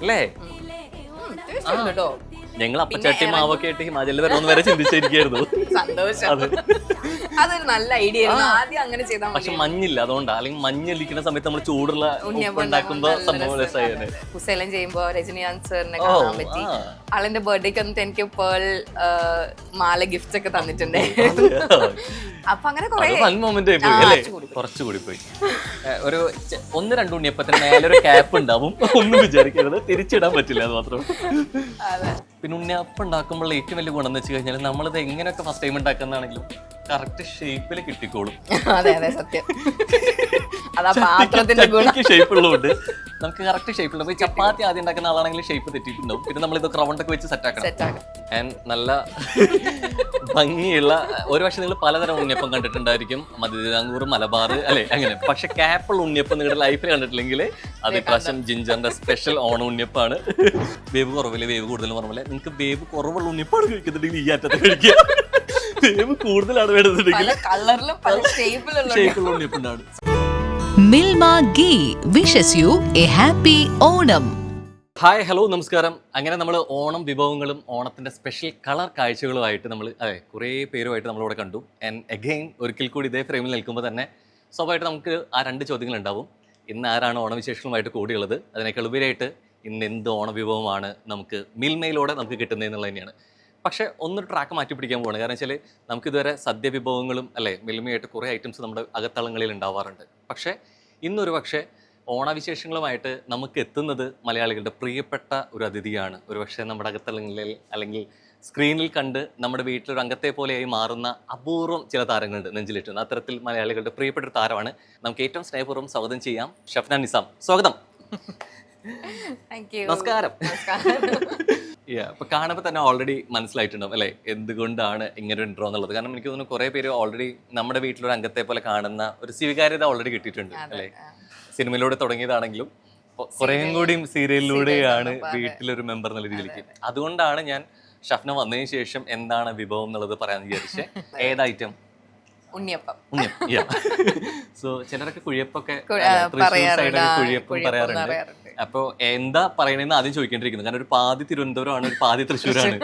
അല്ലേ? കേട്ടോ ഞങ്ങൾ അപ്പച്ചട്ടി മാവൊക്കെ ആയിട്ട് ഹിമാചലിൽ വരണമെന്ന് വരെ ചിന്തിച്ചിരിക്കുന്നു. സന്തോഷം. അതൊരു നല്ല ഐഡിയ ആയിരുന്നു. ആദ്യം അങ്ങനെ ചെയ്താൽ മതി. പക്ഷെ മഞ്ഞില്ല, അതുകൊണ്ടാ. അല്ലെങ്കിൽ മഞ്ഞിരിക്കുന്ന സമയത്ത് നമ്മൾ ചൂടുള്ള ഉണ്ടാക്കുമ്പോ സംഭവം രസമായിരുന്നു. കുസേലം ചെയ്യുമ്പോ രജനികാന്ത് സാറിനെ കാണാൻ പറ്റി. ആളിന്റെ ബർത്ത്ഡേക്ക് വന്നിട്ട് എനിക്ക് പേൾ മാല ഗിഫ്റ്റ് ഒക്കെ തന്നിട്ടുണ്ട്. അപ്പൊ അങ്ങനെ മൊമെന്റ് ആയി പോയി അല്ലേ? കുറച്ചുകൂടി പോയി. ഒരു 1-2 ഉണ്ണിയപ്പത്തിന് മേലൊരു ക്യാപ്പ് ഉണ്ടാവും. ഒന്നും വിചാരിക്കരുത്, തിരിച്ചിടാൻ പറ്റില്ല, അത് മാത്രം. പിന്നെ ഉണ്ണിയപ്പം ഉണ്ടാക്കുമ്പോൾ ഏറ്റവും വലിയ ഗുണം എന്ന് വെച്ച് കഴിഞ്ഞാൽ നമ്മളിത് എങ്ങനെയൊക്കെ ഫസ്റ്റ് ടൈം ഉണ്ടാക്കുന്നതാണെങ്കിലും കറക്റ്റ് ഷേപ്പിൽ കിട്ടിക്കോളും. അതെ അതെ സത്യം. അതാ പാത്രത്തിന്റെ ഗുണം. ഷേപ്പ് ഉള്ളതുകൊണ്ട് നമുക്ക് കറക്റ്റ് ഷേപ്പിൽ. ചപ്പാത്തി ആദ്യം ഉണ്ടാക്കുന്ന ആളാണെങ്കിൽ ഷേപ്പ് തെറ്റിയിട്ടുണ്ടാവും. പിന്നെ നമ്മൾ ഇതൊക്കെ റൗണ്ടൊക്കെ വെച്ച് സെറ്റ് ആക്കണം. ആൻഡ് നല്ല ഭംഗിയുള്ള ഒരു പക്ഷെ നിങ്ങൾ പലതരം ഉണ്ണിയപ്പം കണ്ടിട്ടുണ്ടായിരിക്കും, മധുരാങ്കൂർ, മലബാർ അല്ലെ, അങ്ങനെ. പക്ഷെ ക്യാപ്പുള്ള ഉണ്ണിയപ്പം നിങ്ങളുടെ ലൈഫിൽ കണ്ടിട്ടില്ലെങ്കിൽ അത് ഇപ്രാവശ്യം ജിഞ്ചറിന്റെ സ്പെഷ്യൽ ഓണം ഉണ്ണിയപ്പാണ്. വേവ് കുറവില്ല, വേവ് കൂടുതൽ പറഞ്ഞില്ല. നിങ്ങൾക്ക് വേവ് കുറവുള്ള ഉണ്ണിയപ്പാണ് കഴിക്കുന്നുണ്ടെങ്കിൽ ഈ അറ്റത്ത് കഴിക്കുക. വേവ് കൂടുതലാണ് വേണ്ടതുണ്ടെങ്കിൽ ഷേപ്പുള്ള ഉണ്ണിയപ്പുണ്ടാണ്. Milma ghee wishes you a happy Onam. Hi, hello, നമസ്കാരം. അങ്ങനെ നമ്മൾ ഓണം വിഭവങ്ങളും ഓണത്തിന്റെ സ്പെഷ്യൽ കളർ കാഴ്ചകളുമായിട്ട് നമ്മൾ കുറേ പേരുമായിട്ട് നമ്മളിവിടെ കണ്ടു. ആൻഡ് അഗെയിൻ ഒരിക്കൽ കൂടി ഇതേ ഫ്രെയിമിൽ നിൽക്കുമ്പോൾ തന്നെ സ്വാഭാവികമായിട്ട് നമുക്ക് ആ 2 ചോദ്യങ്ങൾ ഉണ്ടാവും. ഇന്ന് ആരാണ് ഓണവിശേഷങ്ങളുമായിട്ട് കൂടിയുള്ളത്, അതിനേക്കാൾ ഉപരിയായിട്ട് ഇന്ന് എന്ത് ഓണവിഭവമാണ് നമുക്ക് മിൽമയിലൂടെ നമുക്ക് കിട്ടുന്നത് എന്നുള്ളത് തന്നെയാണ്. പക്ഷേ ഒന്ന് ട്രാക്ക് മാറ്റി പിടിക്കാൻ പോവാണ്. കാരണം വെച്ചാൽ നമുക്കിതുവരെ സദ്യ വിഭവങ്ങളും അല്ലേ മിൽമയായിട്ട് കുറേ ഐറ്റംസ് നമ്മുടെ അകത്തളങ്ങളിൽ ഉണ്ടാവാറുണ്ട്. പക്ഷേ ഇന്നൊരു പക്ഷേ ഓണവിശേഷങ്ങളുമായിട്ട് നമുക്ക് എത്തുന്നത് മലയാളികളുടെ പ്രിയപ്പെട്ട ഒരു അതിഥിയാണ്. ഒരു പക്ഷേ നമ്മുടെ അകത്തളങ്ങളിൽ അല്ലെങ്കിൽ സ്ക്രീനിൽ കണ്ട് നമ്മുടെ വീട്ടിലൊരു അംഗത്തെ പോലെയായി മാറുന്ന അപൂർവം ചില താരങ്ങളുണ്ട് നെഞ്ചിലിട്ടുന്നത്. അത്തരത്തിൽ മലയാളികളുടെ പ്രിയപ്പെട്ട ഒരു താരമാണ്. നമുക്ക് ഏറ്റവും സ്നേഹപൂർവ്വം സ്വാഗതം ചെയ്യാം ഷഫ്ന നിസാം. സ്വാഗതം. നമസ്കാരം. അപ്പൊ കാണുമ്പോൾ തന്നെ ഓൾറെഡി മനസ്സിലായിട്ടുണ്ടാവും അല്ലെ എന്തുകൊണ്ടാണ് ഇങ്ങനെ ഒരു ഇൻട്രോ എന്നുള്ളത്. കാരണം എനിക്ക് തോന്നുന്നു കുറെ പേര് ഓൾറെഡി നമ്മുടെ വീട്ടിലൊരു അംഗത്തെ പോലെ കാണുന്ന ഒരു സ്വീകാര്യത ഓൾറെഡി കിട്ടിയിട്ടുണ്ട് അല്ലെ. സിനിമയിലൂടെ തുടങ്ങിയതാണെങ്കിലും കുറേയും കൂടിയും സീരിയലിലൂടെയാണ് വീട്ടിലൊരു മെമ്പർ എന്നുള്ള രീതിയിലേക്ക്. അതുകൊണ്ടാണ് ഞാൻ ഷഫ്ന വന്നതിന് ശേഷം എന്താണ് വിഭവം എന്നുള്ളത് പറയാൻ വിചാരിച്ചത്. ഏത് ഐറ്റം? ഉണ്ണിയപ്പം. സോ ചിലരൊക്കെ കുഴിയപ്പൊക്കെ കുഴിയപ്പം പറയാറുണ്ട്. അപ്പൊ എന്താ പറയണെന്ന് ആദ്യം ചോദിക്കേണ്ടിരിക്കുന്നു. കാരണം ഒരു പാതി തിരുവനന്തപുരമാണ്, ഒരു പാതി തൃശ്ശൂരാണ്.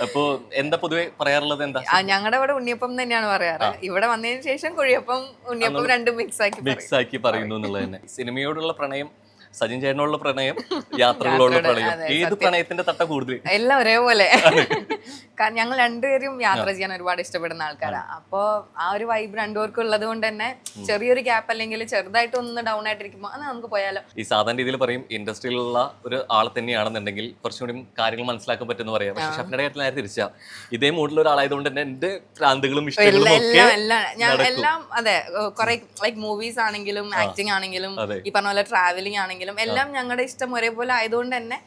അപ്പൊ എന്താ പൊതുവെ പറയാറുള്ളത്? എന്താ? ഞങ്ങളുടെ ഇവിടെ ഉണ്ണിയപ്പം തന്നെയാണ് പറയാറ്. ഇവിടെ വന്നതിന് ശേഷം കുഴിയപ്പം ഉണ്ണിയപ്പം രണ്ടും മിക്സ് ആക്കി പറയുന്നു എന്നുള്ളത് തന്നെ. സിനിമയോടുള്ള പ്രണയം, സജിൻ ചേട്ടനോടുള്ള പ്രണയം, യാത്രകളോടുള്ള പ്രണയം, ഏത് പ്രണയത്തിന്റെ തട്ട കൂടുതൽ? എല്ലാം ഒരേപോലെ. കാരണം ഞങ്ങൾ രണ്ടുപേരും യാത്ര ചെയ്യാൻ ഒരുപാട് ഇഷ്ടപ്പെടുന്ന ആൾക്കാരാണ്. അപ്പോ ആ ഒരു വൈബ് രണ്ടുപേർക്കും ഉള്ളത് കൊണ്ട് തന്നെ ചെറിയൊരു ഗ്യാപ്പ് അല്ലെങ്കിൽ ചെറുതായിട്ട് ഒന്ന് ഡൗൺ ആയിട്ടിരിക്കുമ്പോൾ അത് നമുക്ക് പോയാലോ. ഈ സാധാരണ രീതിയിൽ പറയും ഇൻഡസ്ട്രിയിലുള്ള ഒരു ആൾ തന്നെയാണെന്നുണ്ടെങ്കിൽ കുറച്ചുകൂടി കാര്യങ്ങൾ മനസ്സിലാക്കാൻ പറ്റുമെന്ന് പറയാം. പക്ഷെ ഷഫ്നയുടെ കാര്യത്തിൽ നേരെ തിരിച്ചാ. ഇതേ മൂഡിലുള്ള ഒരാളായതുകൊണ്ട് തന്നെ എന്റെ ഭ്രാന്തുകളും ഇഷ്ടങ്ങളും എല്ലാം അതെ കുറെ ലൈക്ക് മൂവീസ് ആണെങ്കിലും ആക്ടിങ് ആണെങ്കിലും ഈ പറഞ്ഞ പോലെ ട്രാവലിംഗ് ആണെങ്കിലും എല്ലാം ഞങ്ങളുടെ ഇഷ്ടം ഒരേപോലെ ആയതുകൊണ്ട് തന്നെ.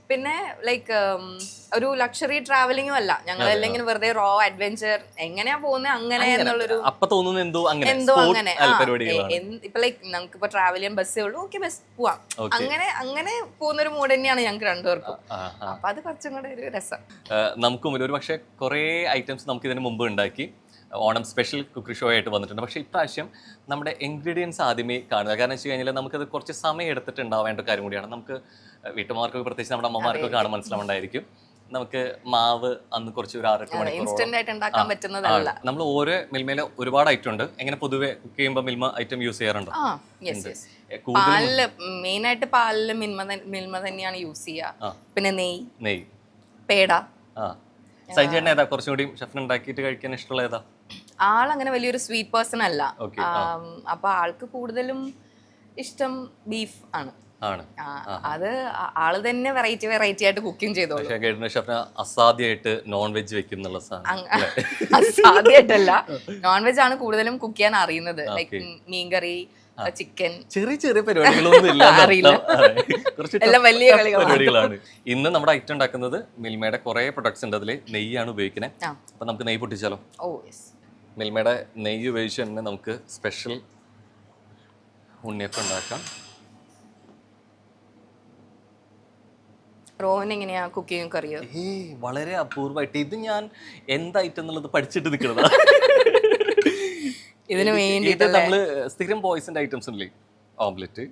പിന്നെ ലൈക്ക് ഒരു ലക്ഷറി ട്രാവലിംഗും അല്ല, ഞങ്ങൾ അല്ലെങ്കിൽ വെറുതെ റോ അഡ്വെഞ്ചർ എങ്ങനെയാ പോകുന്നത് അങ്ങനെ എന്നുള്ളൊരു എന്തോ അങ്ങനെ ഇപ്പൊ ലൈക്ക് നമുക്ക് ഇപ്പൊ ട്രാവൽ ചെയ്യാൻ ബസ്സേ ഉള്ളൂ, ഓക്കെ ബസ് പോവാം, അങ്ങനെ പോകുന്നൊരു മൂഡ് തന്നെയാണ് ഞങ്ങൾക്ക് രണ്ടുപേർക്കും. അപ്പൊ അത് കുറച്ചും കൂടെ ഒരു രസം. നമുക്കും ഒരു പക്ഷെ കുറെ ഐറ്റംസ് നമുക്ക് ഇതിന് മുമ്പ് ഉണ്ടാക്കി ഓണം സ്പെഷ്യൽ കുക്കറി ഷോ ആയിട്ട് വന്നിട്ടുണ്ട്. പക്ഷേ ഇപ്രാവശ്യം നമ്മുടെ ഇൻഗ്രീഡിയൻസ് ആദ്യമേ കാണുക. കാരണം വെച്ച് കഴിഞ്ഞാൽ നമുക്കത് കുറച്ച് സമയം എടുത്തിട്ടുണ്ടാവേണ്ട കാര്യം കൂടിയാണ്. നമുക്ക് വീട്ടുമാർക്കൊക്കെ പ്രത്യേകിച്ച് നമ്മുടെ അമ്മമാർക്കൊക്കെ കാണാൻ മനസ്സിലാവുണ്ടായിരിക്കും. നമുക്ക് മാവ് അന്ന് കുറച്ച് ഒരു 6-8 മണിക്കൂർ നമ്മൾ ഓരോ മിൽമയിൽ ഒരുപാട് ഐറ്റം ഉണ്ട്. എങ്ങനെ പൊതുവെ കുക്ക് ചെയ്യുമ്പോൾ മിൽമ ഐറ്റം യൂസ് ചെയ്യാറുണ്ടോ? പാലില് മെയിൻ ആയിട്ട് പാലില് മിൽമ തന്നെയാണ് യൂസ് ചെയ്യുക. പിന്നെ നെയ്യ്, പേട. സൈജേട്ടൻ ഏതാ കുറച്ചുകൂടി ഷെഫിന് ഉണ്ടാക്കിയിട്ട് കഴിക്കാൻ ഇഷ്ടമുള്ള ഏതാ? ആളങ്ങനെ വലിയൊരു സ്വീറ്റ് പേഴ്സൺ അല്ല. അപ്പൊ ആൾക്ക് കൂടുതലും ഇഷ്ടം ബീഫ് ആണ്. അത് ആള് തന്നെ വെറൈറ്റി ആയിട്ട് കുക്കിംഗ് ചെയ്തോളൂ. ഷെഫിന് അസാധ്യമായിട്ട് നോൺ വെജ് വെക്കുന്നുള്ള അസാധ്യമായിട്ടല്ല, നോൺ വെജ് ആണ് കൂടുതലും കുക്ക് ചെയ്യാൻ അറിയുന്നത്. ലൈക്ക് മീൻകറി, ചിക്കൻ, ചെറിയ പരിപാടികളൊന്നും ഇല്ല, എല്ലാം വലിയ പരിപാടികളാണ്. ഇന്ന് നമ്മുടെ ഐറ്റം ഉണ്ടാക്കുന്നത് മിൽമയുടെ കുറെ പ്രൊഡക്ട്സ് ഉണ്ട്, അതില് നെയ്യാണ് ഉപയോഗിക്കുന്നത്. അപ്പൊ നമുക്ക് നെയ്യ് പൊട്ടിച്ചാലോ? മിൽമയുടെ നെയ്യ് ഉപയോഗിച്ച് തന്നെ നമുക്ക് സ്പെഷ്യൽ ഉണ്ണിയപ്പം ഉണ്ടാക്കാം. റോഹൻ എങ്ങനെയാ കുക്കിംഗ് ഒക്കെ അറിയോ? വളരെ അപൂർവമായിട്ട്. ഇത് ഞാൻ എന്താ ഐറ്റം എന്നുള്ളത് പഠിച്ചിട്ട് നിൽക്കുന്നതാ. ഇതിന് വേണ്ടിട്ട് നമ്മള് സ്ഥിരം ബോയ്സിന്റെ ഐറ്റംസ് ഉണ്ടല്ലേ, ഓംലെറ്റ്,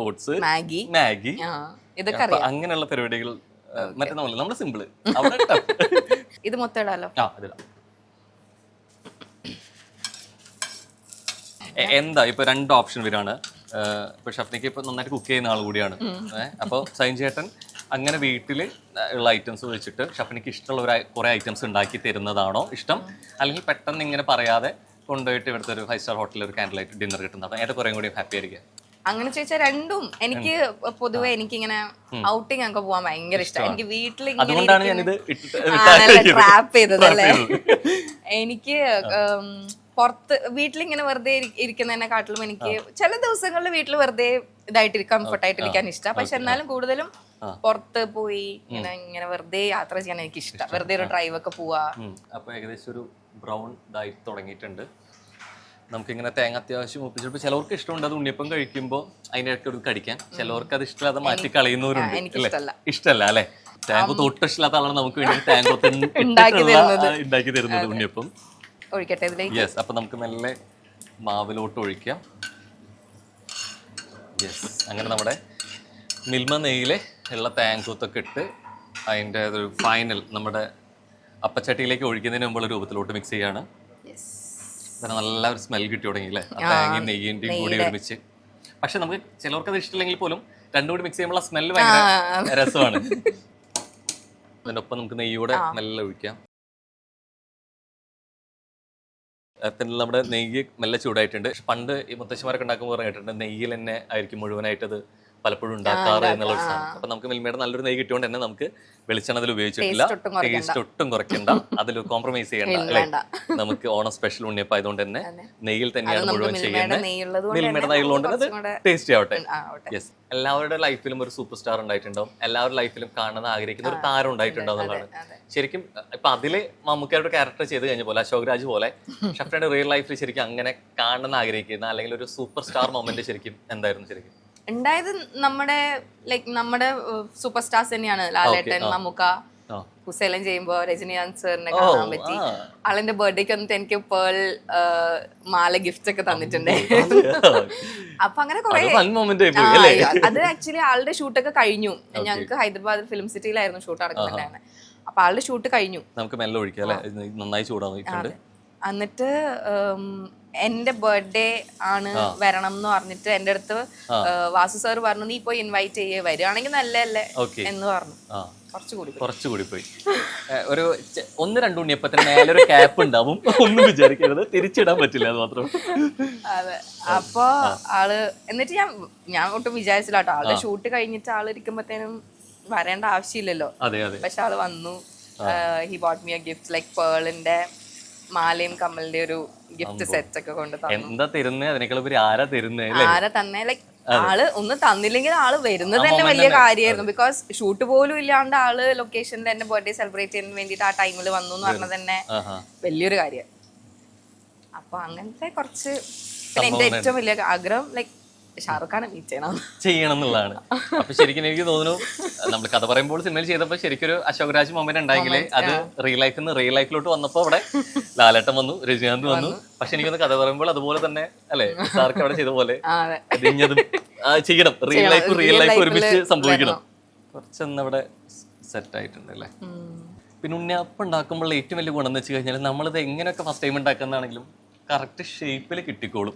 ഓട്സ്, മാഗി, ഇതൊക്കെ അപ്പൊ അറിയാം. അങ്ങനെയുള്ള പരിപാടികൾ മറ്റേ നമ്മള് സിമ്പിള് അവിടെ tough. ഇത് മൊത്തം ഇടാലോ. ആ അതിടാം. എന്താ ഇപ്പൊ 2 ഓപ്ഷൻ വരാണ്. ഇപ്പൊ ഷഫ്നിക്ക് ഇപ്പൊ നന്നായിട്ട് കുക്ക് ചെയ്യുന്ന ആൾ കൂടിയാണ്. അപ്പോൾ സൈൻ ചേട്ടൻ അങ്ങനെ വീട്ടിൽ ഉള്ള ഐറ്റംസ് വെച്ചിട്ട് ഷഫ്നിക്ക് ഇഷ്ടമുള്ള കുറെ ഐറ്റംസ് ഉണ്ടാക്കി തരുന്നതാണോ ഇഷ്ടം, അല്ലെങ്കിൽ പെട്ടെന്ന് ഇങ്ങനെ പറയാതെ കൊണ്ടുപോയിട്ട് ഇവിടുത്തെ ഒരു 5 സ്റ്റാർ ഹോട്ടലിൽ ഒരു കാൻഡിൽ ലൈറ്റ് ഡിന്നർ കിട്ടുന്നതാണ് ഏത് കുറേ കൂടി ഹാപ്പി ആയിരിക്കും? അങ്ങനെ ചോദിച്ചാൽ രണ്ടും. എനിക്ക് പൊതുവെ എനിക്കിങ്ങനെ ഔട്ടിങ് ഒക്കെ പോകാൻ ഭയങ്കര ഇഷ്ടമാണ്. എനിക്ക് വീട്ടിൽ അതുകൊണ്ടാണ് ഞാനിത് ട്രാപ്പ് ചെയ്തതല്ലേ. എനിക്ക് പുറത്ത് വീട്ടിലിങ്ങനെ വെറുതെ ഇരിക്കുന്നതിനെക്കാട്ടിലും എനിക്ക് ചില ദിവസങ്ങളിൽ വീട്ടിൽ വെറുതെ കംഫർട്ടായിട്ടിരിക്കാൻ ഇഷ്ടം. പക്ഷെ എന്നാലും കൂടുതലും പുറത്ത് പോയി ഇങ്ങനെ വെറുതെ യാത്ര ചെയ്യാൻ എനിക്ക് ഇഷ്ടം. വെറുതെ ഒരു ഡ്രൈവ് ഒക്കെ പോവാ. അപ്പൊ ഏകദേശം ഒരു ബ്രൗൺ ഇതായി തുടങ്ങിയിട്ടുണ്ട്. നമുക്കിങ്ങനെ തേങ്ങ അത്യാവശ്യം ഒപ്പിച്ചിട്ട് ചിലവർക്ക് ഇഷ്ടമുണ്ട് അത് ഉണ്ണിയപ്പം കഴിക്കുമ്പോൾ അതിൻ്റെ ഇടയ്ക്ക് ഒരു കടിക്കാൻ, ചിലവർക്ക് അത് ഇഷ്ടമില്ലാതെ മാറ്റി കളയുന്നവരുണ്ട്. ഇഷ്ടമല്ല അല്ലെ? തേങ്ങ തൊട്ട് ഇഷ്ടമില്ലാത്ത ആളാണ് നമുക്ക് വേണ്ടി തേങ്ങ ഉണ്ടാക്കി തരുന്നത് ഉണ്ണിയപ്പം. ഒഴിക്കട്ടെ ഇതിലേക്ക്. യെസ്. അപ്പൊ നമുക്ക് മെല്ലെ മാവിലോട്ട് ഒഴിക്കാം. യെസ്. അങ്ങനെ നമ്മുടെ മിൽമ നെയ്യിലെ ഉള്ള തേങ്ങൂത്തൊക്കെ ഇട്ട് അതിൻ്റെ ഒരു ഫൈനൽ നമ്മുടെ അപ്പച്ചട്ടിയിലേക്ക് ഒഴിക്കുന്നതിന് മുമ്പുള്ള രൂപത്തിലോട്ട് മിക്സ് ചെയ്യാണ്. നല്ല ഒരു സ്മെൽ കിട്ടി തുടങ്ങി അല്ലേ, തേങ്ങയും നെയ്യിൻ്റെയും കൂടി ഒരുമിച്ച്. പക്ഷെ നമുക്ക് ചിലവർക്ക് അത് ഇഷ്ടമില്ലെങ്കിൽ പോലും രണ്ടും കൂടി മിക്സ് ചെയ്യുമ്പോൾ സ്മെല്ല് ഭയങ്കര രസമാണ്. അതിൻ്റെ ഒപ്പം നമുക്ക് നെയ്യൂടെ മെല്ലെ ഒഴിക്കാം. പിന്നെ നമ്മുടെ നെയ്യ് മെല്ലെ ചൂടായിട്ടുണ്ട്. പണ്ട് ഈ മുത്തശ്ശിമാരൊക്കെ ഉണ്ടാക്കുമ്പോൾ പറഞ്ഞിട്ടുണ്ട് നെയ്യിൽ തന്നെ ആയിരിക്കും മുഴുവനായിട്ടത് പലപ്പോഴും ഉണ്ടാക്കാറ് എന്നുള്ള ഒരു സാധനം. അപ്പൊ നമുക്ക് മിൽമയുടെ നല്ലൊരു നെയ്യ് കിട്ടിയോണ്ട് തന്നെ നമുക്ക് വെളിച്ചെണ്ണ അതിൽ ഉപയോഗിച്ചിട്ടില്ല. ടേസ്റ്റ് ഒട്ടും കുറയ്ക്കണ്ട, അതിൽ കോംപ്രമൈസ് ചെയ്യണ്ട അല്ലെ. നമുക്ക് ഓണം സ്പെഷ്യൽ ഉണ്ണിയപ്പം ആയതുകൊണ്ട് തന്നെ നെയ്യിൽ തന്നെയാണ് മുഴുവൻ ചെയ്യുന്നത്. മിൽമയുടെ നെയ്യുള്ളതുകൊണ്ട് അത് ടേസ്റ്റി ആവട്ടെ. യെസ്. എല്ലാവരുടെ ലൈഫിലും ഒരു സൂപ്പർ സ്റ്റാർ ഉണ്ടായിട്ടുണ്ടാവും, എല്ലാവരുടെ ലൈഫിലും കാണുന്ന ആഗ്രഹിക്കുന്ന ഒരു താരം ഉണ്ടായിട്ടുണ്ടാവും എന്നുള്ളതാണ് ശരിക്കും. ഇപ്പൊ അതില് മമ്മൂക്കയുടെ ക്യാരക്ടർ ചെയ്ത് കഴിഞ്ഞ പോലെ അശോക് രാജ് പോലെ ഷഫ്നിയുടെ റിയൽ ലൈഫിൽ ശരിക്കും അങ്ങനെ കാണുന്ന ആഗ്രഹിക്കുന്ന അല്ലെങ്കിൽ ഒരു സൂപ്പർ സ്റ്റാർ മൊമെന്റ് ശരിക്കും എന്തായിരുന്നു ശരിക്കും ഉണ്ടായത്? നമ്മുടെ സൂപ്പർ സ്റ്റാർസ് തന്നെയാണ്. ലാലേട്ടൻ, മമ്മൂക്ക, കുസേലം ചെയ്യുമ്പോ രജനികാന്ത് സാറിനെ കാണാൻ പറ്റി. ആളിന്റെ ബർത്ത്ഡേക്ക് വന്നിട്ട് എനിക്ക് പേൾ മാല ഗിഫ്റ്റ് ഒക്കെ തന്നിട്ടുണ്ട്. അപ്പൊ അങ്ങനെ കുറെ അത് ആക്ച്വലി ആളുടെ ഷൂട്ടൊക്കെ കഴിഞ്ഞു. ഞങ്ങൾക്ക് ഹൈദരാബാദ് ഫിലിം സിറ്റിയിലായിരുന്നു ഷൂട്ട് നടക്കുന്നുണ്ടായിരുന്നത്. അപ്പൊ ആളുടെ ഷൂട്ട് കഴിഞ്ഞു. നമുക്ക് മെല്ലെ ഒഴിക്കാം അല്ലേ, നന്നായി ചൂടാവുന്നുണ്ട്. എന്നിട്ട് എന്റെ ബർത്ത്ഡേ ആണ് വരണം എന്ന് പറഞ്ഞിട്ട് എന്റെ അടുത്ത് വാസു സാർ പറഞ്ഞു, നീ പോയി ഇൻവൈറ്റ് ചെയ്യേ, വരികയാണെങ്കിൽ നല്ലതല്ലേ എന്ന് പറഞ്ഞു. കുറച്ചുകൂടി പോയി. ഒരു 1-2 ഉണ്ണിയപ്പത്തിന് മേലൊരു ക്യാപ്പ് ഉണ്ടാവും, ഒന്നും വിചാരിക്കരുത്, തിരിച്ചിടാൻ പറ്റില്ല, അത് മാത്രം. അതെ. അപ്പൊ ആള് എന്നിട്ട് ഞാൻ ഒട്ടും വിചാരിച്ചില്ല കേട്ടോ. ആളുടെ ഷൂട്ട് കഴിഞ്ഞിട്ട് ആള് ഇരിക്കുമ്പോഴത്തേനും വരേണ്ട ആവശ്യമില്ലല്ലോ. പക്ഷെ ആള് വന്നു. He bought me a gift like പേളിന്റെ മാലയും കമ്മലിന്റെ ഒരു ഗിഫ്റ്റ് സെറ്റ് ഒക്കെ കൊണ്ട് എന്താ തരുന്നേ, അതിനേക്കാൾ ആരാ തന്നെ. ലൈക്ക് ആള് ഒന്ന് തന്നില്ലെങ്കിൽ ആള് വരുന്നത് തന്നെ വലിയ കാര്യമായിരുന്നു. ബിക്കോസ് ഷൂട്ട് പോലും ഇല്ലാണ്ട് ആള് ലൊക്കേഷനിൽ എന്റെ ബർത്ത്ഡേ സെലിബ്രേറ്റ് ചെയ്യാൻ വേണ്ടിട്ട് ആ ടൈമിൽ വന്നു എന്ന് പറഞ്ഞത് തന്നെ വലിയൊരു കാര്യം. അപ്പൊ അങ്ങനത്തെ കുറച്ച്. പിന്നെ എന്റെ ഏറ്റവും വലിയ ആഗ്രഹം ലൈക്ക് ഷാറുഖ് ഖാനെ മീറ്റ് ചെയ്യണം എന്നുള്ളതാണ്. അപ്പൊ ശരിക്കും എനിക്ക് തോന്നുന്നു നമ്മൾ കഥ പറയുമ്പോൾ സിനിമയിൽ ചെയ്തപ്പോൾ ശരിക്കും ഒരു അശോക് രാജ് മൊമെന്റ് ഉണ്ടായെങ്കിലേ അത് റിയൽ ലൈഫിലോട്ട് വന്നപ്പോ അവിടെ ലാലേട്ടൻ വന്നു, രജനീകാന്ത് വന്നു. പക്ഷെ എനിക്കൊന്ന് കഥ പറയുമ്പോൾ അതുപോലെ തന്നെ അല്ലെ സാർക്ക് അവിടെ ചെയ്ത പോലെ ചെയ്യണം. റിയൽ ലൈഫ് ഒരുമിച്ച് സംഭവിക്കണം. കുറച്ചൊന്ന് അവിടെ സെറ്റ് ആയിട്ടുണ്ട് അല്ലേ. പിന്നെ ഉണ്ണിയപ്പം ഉണ്ടാക്കുമ്പോൾ ഏറ്റവും വലിയ ഗുണം എന്ന് വെച്ച് കഴിഞ്ഞാൽ നമ്മളിത് എങ്ങനെയൊക്കെ ഫസ്റ്റ് ടൈം ഉണ്ടാക്കുന്നതാണെങ്കിലും കറക്റ്റ് ഷേപ്പിൽ കിട്ടിക്കോളും.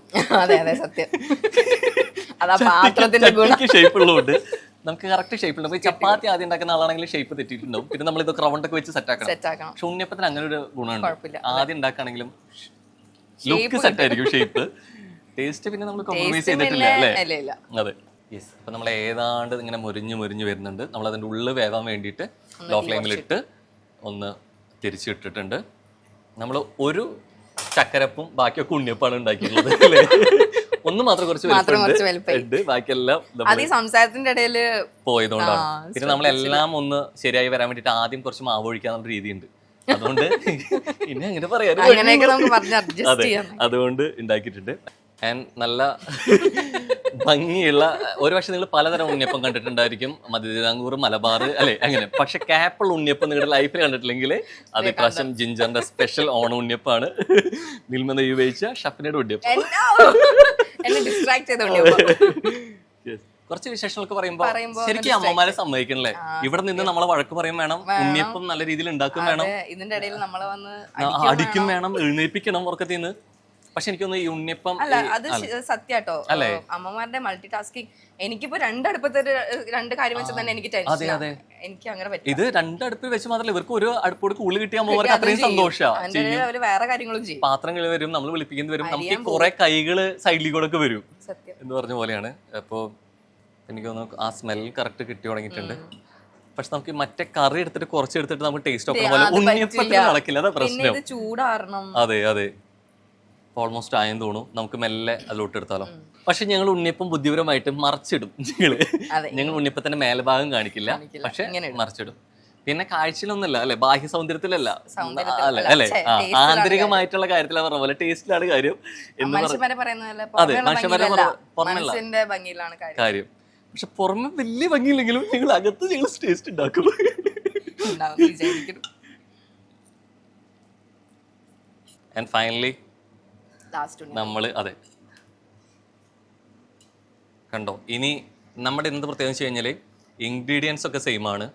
ഷേപ്പ് ഉള്ളതുകൊണ്ട് നമുക്ക് കറക്റ്റ് ഷേപ്പിൽ ഉണ്ടാവും. ചപ്പാത്തി ആദ്യം ഉണ്ടാക്കുന്ന ആളാണെങ്കിൽ ഷേപ്പ് തെറ്റിയിട്ടുണ്ടാവും. പിന്നെ നമ്മൾ ഇത് റൗണ്ടൊക്കെ വെച്ച് സെറ്റ് ആക്കണം. പക്ഷെ ഉണ്ണിയപ്പത്തിന് അങ്ങനെ ഒരു ഗുണമുണ്ട്. ആദ്യം ഉണ്ടാക്കുകയാണെങ്കിലും ലുക്ക് സെറ്റ് ആയിരിക്കും, ഷേപ്പ്. ടേസ്റ്റ് പിന്നെ നമ്മൾ കോംപ്രമൈസ് ചെയ്തിട്ടില്ല അല്ലേ. അതെ. യെസ്. അപ്പൊ നമ്മൾ ഏതാണ്ട് ഇങ്ങനെ മുരിഞ്ഞ് വരുന്നുണ്ട്. നമ്മൾ അതിന്റെ ഉള്ളിൽ വേവാൻ വേണ്ടിയിട്ട് ലോ ഫ്ലെയിമിലിട്ട് ഒന്ന് തിരിച്ചിട്ടിട്ടുണ്ട്. നമ്മൾ ഒരു ചക്കരപ്പും ബാക്കിയൊക്കെ ഉണ്ണിയപ്പാണ് ഉണ്ടാക്കിയിട്ടുള്ളത് അല്ലേ. ഒന്ന് മാത്രം കുറച്ച് ബാക്കിയെല്ലാം സംസാരത്തിന്റെ ഇടയിൽ പോയതുകൊണ്ടാണ്. പിന്നെ നമ്മളെല്ലാം ഒന്ന് ശരിയായി വരാൻ വേണ്ടിട്ട് ആദ്യം കുറച്ച് മാവ് ഒഴിക്കാന്നുള്ള രീതിയുണ്ട്. അതുകൊണ്ട് പിന്നെ അങ്ങനെ പറയാം. അതെ, അതുകൊണ്ട് ഉണ്ടാക്കിയിട്ടുണ്ട്. ആൻഡ് നല്ല ഭംഗിയുള്ള ഒരു പക്ഷെ നിങ്ങൾ പലതരം ഉണ്ണിയപ്പം കണ്ടിട്ടുണ്ടായിരിക്കും, മധ്യതിരാങ്കൂർ, മലബാർ അല്ലെ അങ്ങനെ. പക്ഷെ ക്യാപ്പിൾ ഉണ്ണിയപ്പം നിങ്ങളുടെ ലൈഫിൽ കണ്ടിട്ടില്ലെങ്കിൽ അത് ഇപ്രാവശ്യം ജിഞ്ചറിന്റെ സ്പെഷ്യൽ ഓണം ഉണ്ണിയപ്പാണ്. മിൽമ നെയ്യ് ഉപയോഗിച്ച ഷഫ്നിയുടെ ഉണ്ണിയപ്പം. കുറച്ച് വിശേഷങ്ങളൊക്കെ പറയുമ്പോ പറയുമ്പോ ശരിക്കും അമ്മമാരെ സമ്മതിക്കണല്ലേ? ഇവിടെ നിന്ന് നമ്മളെ വഴക്ക് പറയും വേണം, ഉണ്ണിയപ്പം നല്ല രീതിയിൽ ഉണ്ടാക്കും വേണം, ഇതിന്റെ ഇടയിൽ നമ്മളെ വന്ന് അടിക്കും വേണം, എഴുന്നേൽപ്പിക്കണം ഉറക്കത്തിന്ന്. പക്ഷെ എനിക്കൊന്ന് ഈ ഉണ്ണിയപ്പം അല്ല അത് സത്യാട്ടോ, അമ്മമാരുടെ മൾട്ടി ടാസ്കിങ്. എനിക്കിപ്പോ രണ്ടടുപ്പത്തെ രണ്ട് കാര്യം വെച്ചാൽ തന്നെ എനിക്ക് ടെൻഷൻ, എനിക്ക് അങ്ങനെ പറ്റും. ഇത് രണ്ടടുപ്പിൽ വെച്ച് മാത്രമല്ല, ഇവർക്ക് ഒരു അടുപ്പോട് കൂടുതൽ കിട്ടിയ അമ്മമാർക്ക് അത്രയും സന്തോഷമാണ്. അവര് വേറെ കാര്യങ്ങളും ചെയ്യും, പാത്രങ്ങൾ വരും, നമ്മൾ വിളിപ്പിക്കുന്നത് വരും, നമുക്ക് കുറെ കൈകള് സൈഡിൽ കൂടെ ഒക്കെ വരും എന്ന് പറഞ്ഞ പോലെയാണ്. അപ്പോ എനിക്ക് തോന്നുന്നു ആ സ്മെൽ കറക്റ്റ് കിട്ടി തുടങ്ങിയിട്ടുണ്ട്. പക്ഷെ നമുക്ക് മറ്റേ കറി എടുത്തിട്ട് കുറച്ചെടുത്തിട്ട് നമുക്ക് ടേസ്റ്റ് ഒക്കെ പോലെ ഉണ്ണിയപ്പത്തിന് നടക്കില്ല, അതാ പ്രശ്നം. ചൂടാറണം. അതെ ഓൾമോസ്റ്റ് ആയെന്ന് തോന്നുന്നു. നമുക്ക് മെല്ലെ അതിലോട്ട് എടുത്താലോ. പക്ഷെ ഞങ്ങൾ ഉണ്ണിയപ്പം ബുദ്ധിപരമായിട്ട് മറിച്ചിടും. ഞങ്ങൾ ഉണ്ണിയപ്പത്തിന്റെ മേൽഭാഗം കാണിക്കില്ല, പക്ഷെ മറിച്ചിടും. പിന്നെ കാഴ്ചയിലൊന്നുമല്ല അല്ലെ, ബാഹ്യ സൗന്ദര്യത്തിലല്ല അല്ലെ, ആന്തരികമായിട്ടുള്ള കാര്യത്തിലാണ് പറഞ്ഞ പോലെ ടേസ്റ്റിലാണ് കാര്യം എന്ന് അതെ, മനുഷ്യന്മാരെ പുറമല്ല കാര്യം. പക്ഷെ പുറമെ വലിയ ഭംഗിയില്ലെങ്കിലും ഞങ്ങൾ അകത്ത് ഞങ്ങൾ ടേസ്റ്റ് ഉണ്ടാക്കും. ആൻഡ് ഫൈനലി നമ്മള് അതെ കണ്ടോ. ഇനി നമ്മുടെ എന്ത് പ്രത്യേകം വെച്ച് കഴിഞ്ഞാല് ഇൻഗ്രീഡിയൻസ് ഒക്കെ സെയിം ആണ്,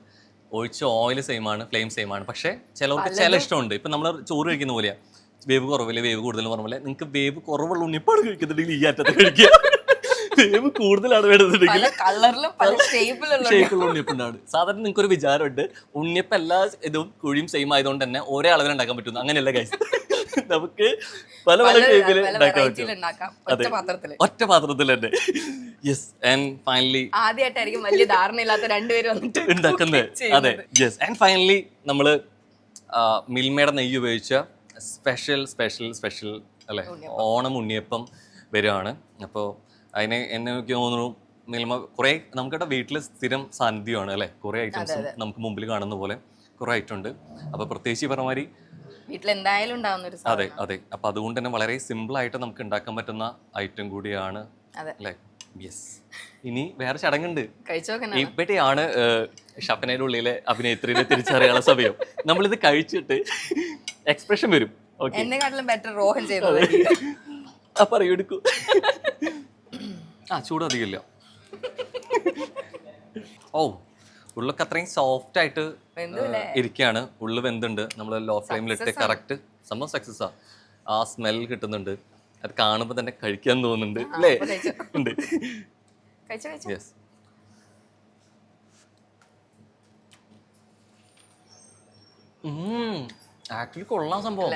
ഒഴിച്ച ഓയിൽ സെയിം ആണ്, ഫ്ലെയിം സെയിം ആണ്. പക്ഷെ ചിലവർക്ക് ചില ഇഷ്ടമുണ്ട്. ഇപ്പൊ നമ്മൾ ചോറ് കഴിക്കുന്ന പോലെയാ, വേവ് കുറവില്ല വേവ് കൂടുതൽ പറഞ്ഞ നിങ്ങൾക്ക് വേവ് കുറവുള്ള ഉണ്ണിപ്പാട് കഴിക്കുന്നുണ്ടെങ്കിൽ ഈ അറ്റത്ത് കഴിക്കുക, വേവ് കൂടുതലാണ് വേണ്ടതുണ്ടെങ്കിൽ ഷേപ്പുള്ള ഉണ്ണിയപ്പുണ്ടാണ്. സാധാരണ നിങ്ങൾക്ക് ഒരു വിചാരമുണ്ട് ഉണ്ണിയപ്പം എല്ലാ ഇതും കുഴിയും സെയിം ആയതുകൊണ്ട് തന്നെ ഒരേ അളവിൽ ഉണ്ടാക്കാൻ പറ്റുന്നു. അങ്ങനെയല്ല ഗൈസ്, നമുക്ക് പല പല ഷേപ്പിൽ ഉണ്ടാക്കാൻ പറ്റും, ഒറ്റ പാത്രത്തിൽ തന്നെ. യെസ്. ആൻഡ് ഫൈനലി ആദ്യമായിട്ടായിരിക്കും വലിയ ധാരണയില്ലാത്ത രണ്ടുപേരും ഉണ്ടാക്കുന്നത്. അതെ യെസ്. ആൻഡ് ഫൈനലി നമ്മള് മിൽമയുടെ നെയ്യ് ഉപയോഗിച്ച സ്പെഷ്യൽ അല്ലെ ഓണം ഉണ്ണിയപ്പം വരികയാണ്. അപ്പോൾ അതിന് എന്നെ എനിക്ക് തോന്നുന്നു മിൽമ കുറെ നമുക്കിവിടെ വീട്ടിൽ സ്ഥിരം സാന്നിധ്യമാണ് അല്ലെ, കുറെ ഐറ്റംസ് നമുക്ക് മുമ്പിൽ കാണുന്ന പോലെ കുറെ ഐറ്റം ഉണ്ട്. അപ്പൊ പ്രത്യേകിച്ച് പറഞ്ഞ മാതിരി വീട്ടിൽ എന്തായാലും ഉണ്ടാവുന്ന ഒരു അതെ അതെ. അപ്പൊ അതുകൊണ്ട് തന്നെ വളരെ സിമ്പിൾ ആയിട്ട് നമുക്ക് ഉണ്ടാക്കാൻ പറ്റുന്ന ഐറ്റം കൂടിയാണ് അല്ലെ. യെസ്. ഇനി വേറെ ചടങ്ങുണ്ട്. ഇവിടെയാണ് ഷഫനയുടെ ഉള്ളിലെ അഭിനേത്രിനെ തിരിച്ചറിയാനുള്ള സമയം. നമ്മളിത് കഴിച്ചിട്ട് എക്സ്പ്രഷൻ വരും. എന്നെക്കാട്ടിലും ബെറ്റർ റോഹൻ ചെയ്തത്. അപ്പൊ എടുക്കൂ. ചൂട് അധികമില്ല. ഓ ഉള്ളൊക്കെ അത്രയും സോഫ്റ്റ് ആയിട്ട് ഇരിക്കുകയാണ്. ഉള്ളു വെന്തുണ്ട്. നമ്മൾ ലോ ഫ്ലെയിമിലിട്ട് കറക്റ്റ് സംഭവം സക്സസ് ആ സ്മെൽ കിട്ടുന്നുണ്ട്. അത് കാണുമ്പോൾ തന്നെ കഴിക്കാൻ തോന്നുന്നുണ്ട് അല്ലേ? ഉണ്ട്. യെസ്. ആക്ച്വലി കൊള്ളാം സംഭവം.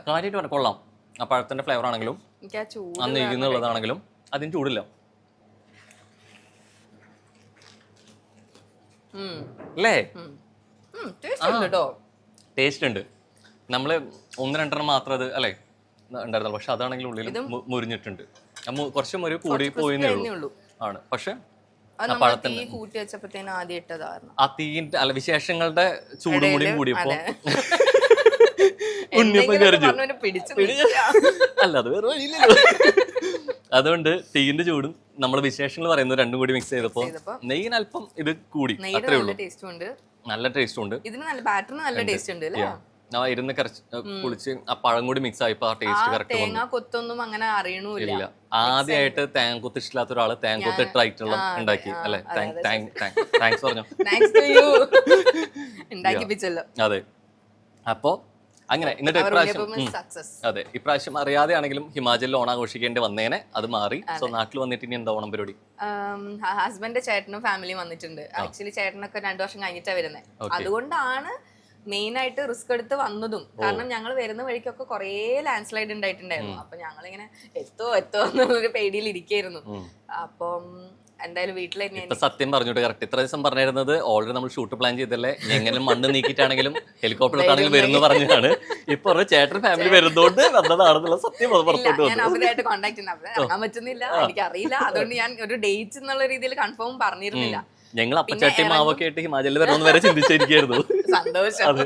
കാര്യമായിട്ട് വേണം, കൊള്ളാം. ആ പഴത്തിന്റെ ഫ്ലേവർ ആണെങ്കിലും അന്ന് ഇരിക്കുന്നുള്ളതാണെങ്കിലും അതിന് ചൂടില്ല അല്ലേ? ടേസ്റ്റ് ഉണ്ട്. നമ്മള് ഒന്ന് രണ്ടെണ്ണം മാത്രം അത് അല്ലേ ഉണ്ടായിരുന്നുള്ളൂ. പക്ഷെ അതാണെങ്കിൽ ഉള്ളിൽ മുരിഞ്ഞിട്ടുണ്ട്. കുറച്ച് മുരി കൂടി പോയിന്നേ ഉള്ളൂ ആണ്. പക്ഷെ ആ തീന്റെ അല്ല വിശേഷങ്ങളുടെ ചൂടും കൂടിയും കൂടിയപ്പോ ഉണ്ണിയപ്പം കറിഞ്ഞു. അല്ല അത് വേറെ വഴിയില്ലല്ലോ. അതുകൊണ്ട് തീന്റെ ചൂടും നമ്മള് വിശേഷങ്ങൾ പറയുന്നത് രണ്ടും കൂടി മിക്സ് ചെയ്തപ്പോ നെയ്യിന് അല്പം ഇത് കൂടി, അത്രേ ഉള്ളൂ. നല്ല ടേസ്റ്റും ഉണ്ട്. ഇരുന്ന് കുളിച്ച് ആ പഴം കൂടി മിക്സ് ആയപ്പോ ആ ടേസ്റ്റ് കറക്റ്റ് ഇല്ല. ആദ്യമായിട്ട് തേങ്ങക്കൊത്ത് ഇഷ്ടമില്ലാത്ത ഒരാള് തേങ്ങക്കൊത്ത് ഇട്ട് ഐറ്റം ഉണ്ടാക്കി അല്ലെ. താങ്ക്സ് പറഞ്ഞോ. അതെ. അപ്പോ അങ്ങനെ എന്നിട്ട് അതെ ഇപ്രാവശ്യം അറിയാതെ ആണെങ്കിലും ഹിമാചലിൽ ഓണം ആഘോഷിക്കേണ്ടി വന്നേനെ, അത് മാറി. സോ നാട്ടിൽ വന്നിട്ട് ഇനി എന്താ ഓണം പരിപാടി? ഹസ്ബൻഡ് ചേട്ടനും ഫാമിലിയും വന്നിട്ടുണ്ട്. ആക്ച്വലി ചേട്ടനൊക്കെ 2 വർഷം കഴിഞ്ഞിട്ടാണ് വരുന്നത്. അതുകൊണ്ടാണ് മെയിൻ ആയിട്ട് റിസ്ക് എടുത്ത് വന്നതും. കാരണം ഞങ്ങൾ വരുന്ന വഴിക്കൊക്കെ കുറെ ലാൻഡ് സ്ലൈഡ് ഉണ്ടായിട്ടുണ്ടായിരുന്നു. അപ്പൊ ഞങ്ങളിങ്ങനെ എത്തോ എന്നുള്ളൊരു പേടിയിൽ ഇരിക്കായിരുന്നു. അപ്പം എന്തായാലും വീട്ടിൽ സത്യം പറഞ്ഞോട്ട് കറക്റ്റ് ഇത്ര ദിവസം പറഞ്ഞിരുന്നത് ഓൾറെഡി നമ്മൾ ഷൂട്ട് പ്ലാൻ ചെയ്തല്ലേ, എങ്ങനെ മണ്ണ് നീക്കിയിട്ടാണെങ്കിലും ഹെലികോപ്റ്റർ എടുത്താണെങ്കിലും വരുന്നു പറഞ്ഞാണ്. ഇപ്പൊ ചേട്ടൻ ഫാമിലി വരുന്നോണ്ട് വന്നതാണെന്നുള്ള സത്യം ഞാൻ അവരായിട്ട് കോൺടാക്ട് ഇറങ്ങാൻ പറ്റുന്നില്ല, എനിക്കറിയില്ല. അതുകൊണ്ട് ഞാൻ ഒരു ഡേറ്റ് എന്നുള്ള രീതിയിൽ കൺഫേം പറഞ്ഞിരുന്നില്ല. ഞങ്ങൾ അപ്പച്ചട്ടി മാവൊക്കെ ആയിട്ട് ഹിമാചലിൽ വരണമെന്ന് വരെ ചിന്തിച്ചിരിക്കുന്നു. സന്തോഷം.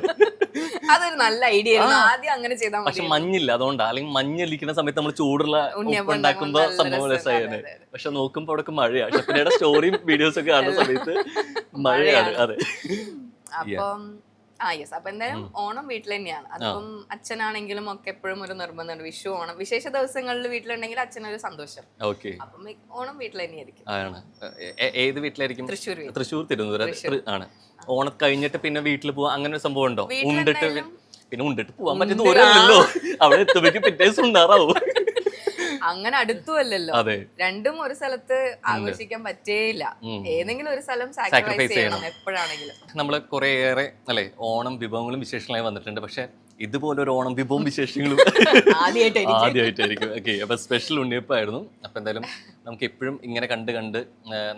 അതൊരു നല്ല ഐഡിയ ആയിരുന്നു. ആദ്യം അങ്ങനെ ചെയ്താൽ പക്ഷെ മഞ്ഞില്ല, അതുകൊണ്ടാ. അല്ലെങ്കിൽ മഞ്ഞിരിക്കുന്ന സമയത്ത് നമ്മൾ ചൂടുള്ള ഉണ്ടാക്കുമ്പോ സംഭവം രസമായിരുന്നു. പക്ഷെ നോക്കുമ്പോ അവിടെ മഴയാ. ഷെഫിനയുടെ സ്റ്റോറിയും വീഡിയോസ് ഒക്കെ കാണുന്ന സമയത്ത് മഴയാണ്. അതെ. അപ്പം യെസ്. അപ്പൊ എന്തായാലും ഓണം വീട്ടിൽ തന്നെയാണ്. അതിപ്പം അച്ഛനാണെങ്കിലും ഒക്കെ എപ്പോഴും ഒരു നിർബന്ധമുണ്ട്. വിഷു, ഓണം, വിശേഷ ദിവസങ്ങളിൽ വീട്ടിലുണ്ടെങ്കിൽ അച്ഛനൊരു സന്തോഷം. ഓക്കെ, അപ്പം ഓണം വീട്ടിൽ തന്നെയായിരിക്കും. ആണ്. ഏത് വീട്ടിലായിരിക്കും? തൃശ്ശൂർ. തൃശ്ശൂർ, തിരുവനന്തപുരം ആണ്. ഓണം കഴിഞ്ഞിട്ട് പിന്നെ വീട്ടിൽ പോവാ അങ്ങനെ ഒരു സംഭവം ഉണ്ടോ? ഉണ്ടിട്ട് പിന്നെ ഉണ്ടിട്ട് പോവാൻ പറ്റുന്ന ദൂരമല്ലല്ലോ, അവിടെ എത്തുമ്പോഴേക്കും പിറ്റേ ദിവസം ഉണ്ടാറാവും. അങ്ങനെ അടുത്തുമല്ലല്ലോ, രണ്ടും ഒരു സ്ഥലത്ത് ആഘോഷിക്കാൻ പറ്റേയില്ല. ഏതെങ്കിലും ഒരു സ്ഥലം സാക്രിഫൈസ് ചെയ്യണം എപ്പോഴാണെങ്കിലും. നമ്മള് കുറേയേറെ അല്ലെ ഓണം വിഭവങ്ങളും വിശേഷങ്ങളായി വന്നിട്ടുണ്ട്. പക്ഷെ ഇതുപോലെ ഒരു ഓണം വിഭവം വിശേഷങ്ങളും ആദ്യമായിട്ടായിരിക്കും. ഓക്കെ, അപ്പൊ സ്പെഷ്യൽ ഉണ്ണിയപ്പായിരുന്നു. അപ്പൊ എന്തായാലും നമുക്ക് എപ്പോഴും ഇങ്ങനെ കണ്ട്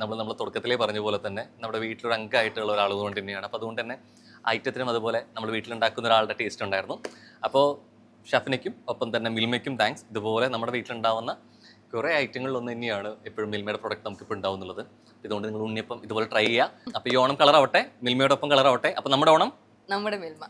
നമ്മൾ തുടക്കത്തിലേ പറഞ്ഞ പോലെ തന്നെ നമ്മുടെ വീട്ടിലൊരു അംഗമായിട്ടുള്ള ഒരാൾ കൊണ്ട് തന്നെയാണ്. അപ്പൊ അതുകൊണ്ട് തന്നെ ഐറ്റത്തിനും അതുപോലെ നമ്മൾ വീട്ടിലുണ്ടാക്കുന്ന ഒരാളുടെ ടേസ്റ്റ് ഉണ്ടായിരുന്നു. അപ്പോൾ ഷെഫിനേക്കും ഒപ്പം തന്നെ മിൽമയ്ക്കും താങ്ക്സ്. ഇതുപോലെ നമ്മുടെ വീട്ടിലുണ്ടാവുന്ന കുറേ ഐറ്റങ്ങളിലൊന്നും തന്നെയാണ് എപ്പോഴും മിൽമയുടെ പ്രൊഡക്റ്റ് നമുക്കിപ്പോൾ ഉണ്ടാവുന്നുള്ളത്. ഇതുകൊണ്ട് നിങ്ങൾ ഉണ്ണിയപ്പം ഇതുപോലെ ട്രൈ ചെയ്യുക. അപ്പോൾ ഈ ഓണം കളറാവട്ടെ, മിൽമയോടൊപ്പം കളറാവട്ടെ. അപ്പോൾ നമ്മുടെ ഓണം നമ്മുടെ മിൽമ.